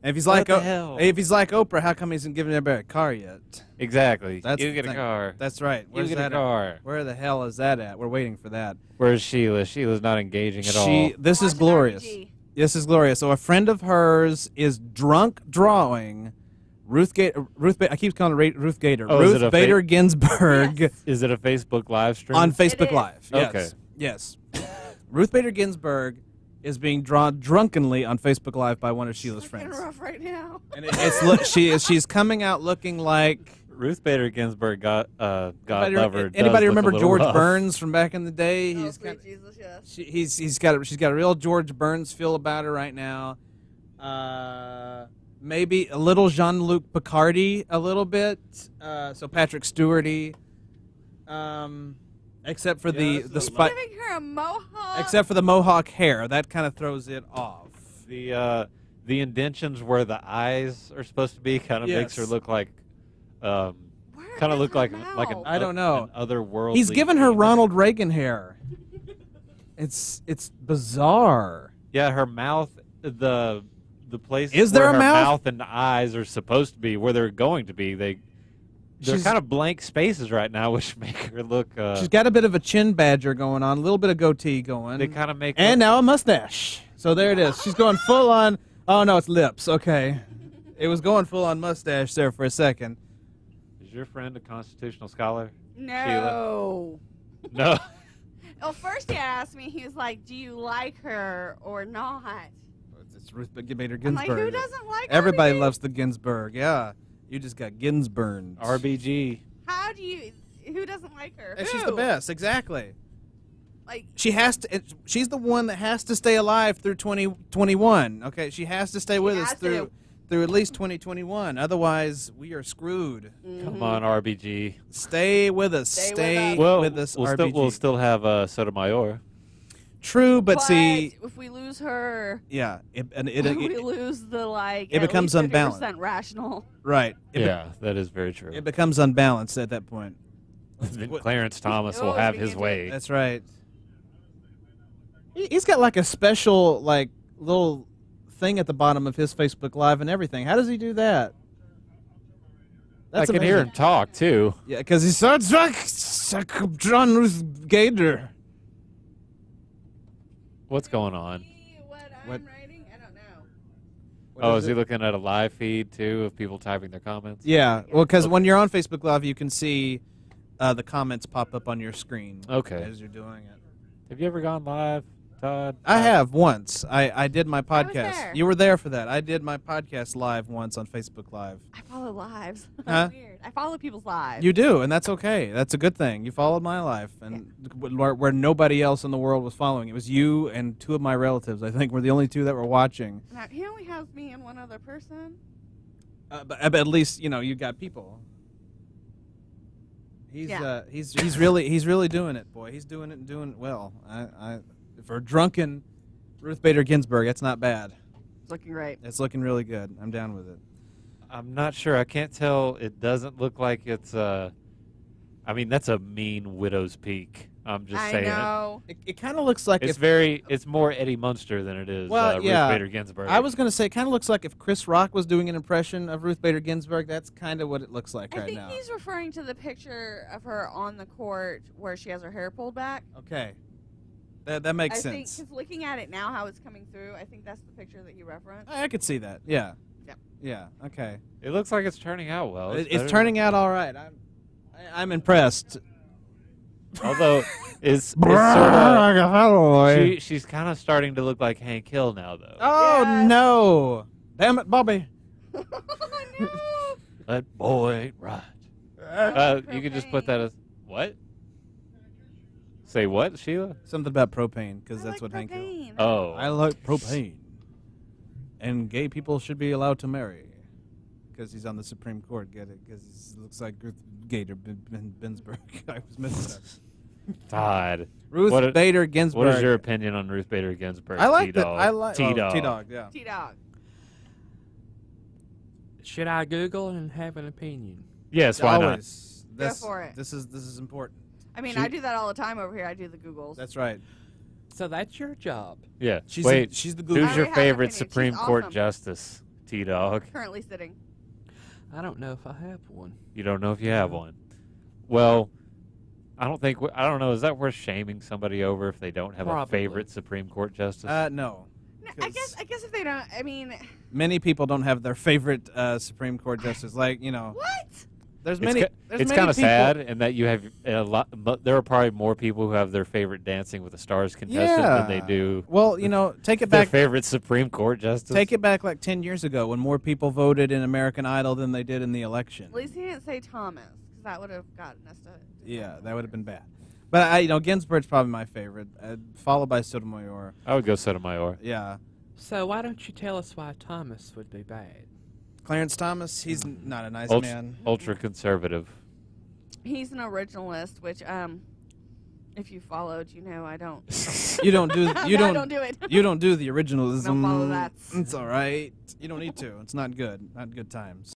And if he's What like, the hell? if he's like Oprah, how come he hasn't given everybody a car yet? Exactly. That's you the get a thing. car. That's right. Where's you get that a car. at? Where the hell is that at? We're waiting for that. Where's Sheila? Sheila's not engaging at all. This is glorious. This is glorious. So a friend of hers is drunk drawing Ruth Gator. I keep calling her Ruth Gator. Oh, is it Ruth a Bader Ginsburg Yes. Is it a Facebook live stream? on Facebook is. Live. Yes. Okay. Yes. Ruth Bader Ginsburg is being drawn drunkenly on Facebook Live by one of Sheila's It's looking friends. rough right now. And she's coming out looking like. Ruth Bader Ginsburg got Anybody, lover. anybody does remember look a little George rough. Burns from back in the day? Oh, He's sweet got, Jesus, yes. she's got a real George Burns feel about her right now. Maybe a little Jean-Luc Picardy, a little bit. So Patrick Stewarty. Except for the He's spike. giving her a mohawk. Except for the mohawk hair, that kind of throws it off. The indentions where the eyes are supposed to be kind of makes her Yes. look like, Where kind of is look her like mouth? I don't know. an otherworldly. He's given her demon. Ronald Reagan hair. It's bizarre. Yeah, her mouth, the place Is where there a her mouth? and eyes are supposed to be, where they're going to be. They're She's- kind of blank spaces right now, which make her look. She's got a bit of a chin badger going on, a little bit of goatee going. They kind of make. And her, now a mustache. So there it is. She's going full on. Oh, no, it's lips. Okay. It was going full on mustache there for a second. Is your friend a constitutional scholar? No. No. Well, first he asked me, he was like, do you like her or not? It's Ruth Bader Ginsburg. I'm like, who doesn't like Everybody RBG? loves the Ginsburg. Yeah. You just got Ginsburg. RBG. How do you, who doesn't like her? And Who? she's the best. Exactly. Like, She has to. She's the one that has to stay alive through 2021. Okay, she has to stay with us has through at least 2021. Otherwise, we are screwed. Come on, RBG. Stay with us. Stay with us. Well, with us. we'll RBG. still have Sotomayor. True, but see, if we lose her, yeah, we it lose the, like, it becomes at least unbalanced. 50% rational. right. Yeah, that is very true. It becomes unbalanced at that point. Then Clarence Thomas will Oh, have we his get to- way. That's right. He's got like a special like little thing at the bottom of his Facebook Live and everything. How does he do that? I can hear him talk too. Yeah, because he's so drunk. John Ruth Gator. What's going on? What What- I'm writing? I don't know. Oh, is he looking at a live feed too of people typing their comments? Yeah, well, because when you're on Facebook Live, you can see the comments pop up on your screen. Okay. As you're doing it. Have you ever gone live, Todd? I have once. I did my I was podcast. there. You were there for that. I did my podcast live once on Facebook Live. I follow lives. Huh? Weird. I follow people's lives. You do, and that's okay. That's a good thing. You followed my life, and where nobody else in the world was following. It was you and two of my relatives. I think were the only two that were watching. Now, he only has me and one other person. But at least you got people. He's Yeah. he's really doing it, boy. He's doing it and doing it well. For drunken Ruth Bader Ginsburg, that's not bad. It's looking great. It's looking really good. I'm down with it. I'm not sure. I can't tell. It doesn't look like it's I mean, that's a mean widow's peak. I'm just I saying. know. It kind of looks like It's it's more Eddie Munster than it is Well, yeah. Ruth Bader Ginsburg. I was going to say, it kind of looks like if Chris Rock was doing an impression of Ruth Bader Ginsburg. That's kind of what it looks like I right think now. he's referring to the picture of her on the court where she has her hair pulled back. Okay, that makes I think, sense. because looking at it now, how it's coming through, I think that's the picture that you referenced. I could see that. Yeah. Yep. Yeah. Okay. It looks like it's turning out well. It's turning out all right. I'm impressed. Although it's sort of, she's kind of starting to look like Hank Hill now, though. Oh Yes. no! Damn it, Bobby. Oh, no. That boy ain't right. You could just put that as what? Say what, Sheila? Something about propane, because I that's like what Hank Hill. propane. Oh, I like propane, and gay people should be allowed to marry, because he's on the Supreme Court. Get it? Because he looks like Ruth Gator Ginsburg. I was missing that. Todd. Ruth What Bader Ginsburg. What is your opinion on Ruth Bader Ginsburg? I like that. T-Dog? I like T-Dog. T-Dog. Yeah. T-Dog. Should I Google and have an opinion? Yes, why not? Always. for it. This is important. I mean, She- I do that all the time over here. I do the Googles. That's right. So that's your job. Yeah. She's Wait, she's the Google. who's your I already have an favorite opinion. Supreme She's Court awesome. justice? T-Dog. Currently sitting. I don't know if I have one. You don't know if you have one. Well, I don't know. Is that worth shaming somebody over if they don't have a Probably. favorite Supreme Court justice? No. No, I guess if they don't, I mean, Many people don't have their favorite Supreme Court justice. Like, you know, what? there's many. There's It's many kind of people- sad in that you have a lot. But there are probably more people who have their favorite Dancing with the Stars contestant than they do. Well, you know, take it Their back. favorite Supreme Court justice. Take it back like 10 years ago when more people voted in American Idol than they did in the election. At least he didn't say Thomas, because that would have gotten us to. Yeah, that would have been bad. But Ginsburg's probably my favorite, followed by Sotomayor. I would go Sotomayor. Yeah, So why don't you tell us why Thomas would be bad? Clarence Thomas. He's not a nice man. Ultra conservative. He's an originalist, which, if you followed, you know I don't. You don't do. You I don't. don't do it. You don't do the originalism. Don't follow that. It's all right. You don't need to. It's not good. Not good times.